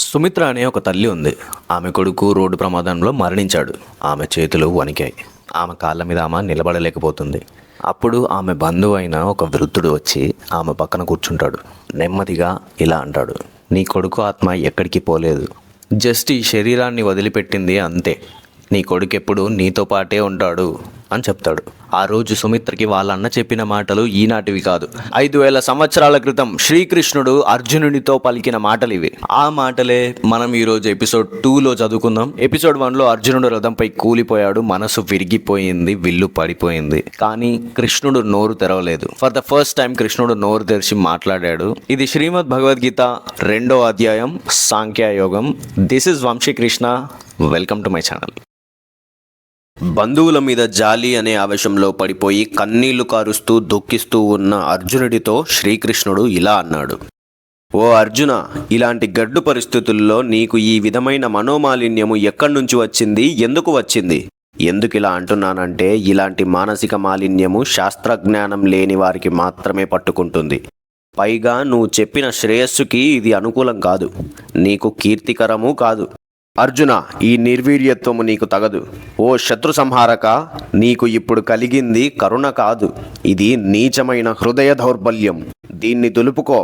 సుమిత్ర అనే ఒక తల్లి ఉంది. ఆమె కొడుకు రోడ్డు ప్రమాదంలో మరణించాడు. ఆమె చేతులు వణికాయి. ఆమె కాళ్ళ మీద ఆమె నిలబడలేకపోతుంది. అప్పుడు ఆమె బంధువు అయిన ఒక వృద్ధుడు వచ్చి ఆమె పక్కన కూర్చుంటాడు. నెమ్మదిగా ఇలా అంటాడు, నీ కొడుకు ఆత్మ ఎక్కడికి పోలేదు, జస్ట్ ఈ శరీరాన్ని వదిలిపెట్టింది అంతే. నీ కొడుకు ఎప్పుడు నీతో పాటే ఉంటాడు అని చెప్తాడు. ఆ రోజు సుమిత్రకి వాళ్ళ అన్న చెప్పిన మాటలు ఈనాటివి కాదు. 5000 సంవత్సరాల క్రితం శ్రీకృష్ణుడు అర్జునుడితో పలికిన మాటలు ఇవి. ఆ మాటలే మనం ఈరోజు ఎపిసోడ్ 2లో చదువుకుందాం. ఎపిసోడ్ 1లో అర్జునుడు రథంపై కూలిపోయాడు, మనసు విరిగిపోయింది, విల్లు పడిపోయింది. కానీ కృష్ణుడు నోరు తెరవలేదు. ఫర్ ద ఫస్ట్ టైం కృష్ణుడు నోరు తెరిచి మాట్లాడాడు. ఇది శ్రీమద్ భగవద్గీత 2వ అధ్యాయం సాంఖ్యయోగం. This is Vamsi Krishna. Welcome to my channel. బంధువుల మీద జాలి అనే ఆవేశంలో పడిపోయి కన్నీళ్లు కారుస్తూ దుఃఖిస్తూ ఉన్న అర్జునుడితో శ్రీకృష్ణుడు ఇలా అన్నాడు, ఓ అర్జున, ఇలాంటి గడ్డు పరిస్థితుల్లో నీకు ఈ విధమైన మనోమాలిన్యము ఎక్కడి నుంచి వచ్చింది, ఎందుకు వచ్చింది? ఎందుకు ఇలా అంటున్నానంటే, ఇలాంటి మానసిక మాలిన్యము శాస్త్రజ్ఞానం లేని వారికి మాత్రమే పట్టుకుంటుంది. పైగా నువ్వు చెప్పిన శ్రేయస్సుకి ఇది అనుకూలం కాదు, నీకు కీర్తికరము కాదు. అర్జున, ఈ నిర్వీర్యత్వము నీకు తగదు. ఓ శత్రు సంహారక, నీకు ఇప్పుడు కలిగింది కరుణ కాదు, ఇది నీచమైన హృదయ దౌర్బల్యం. దీన్ని దులుపుకో.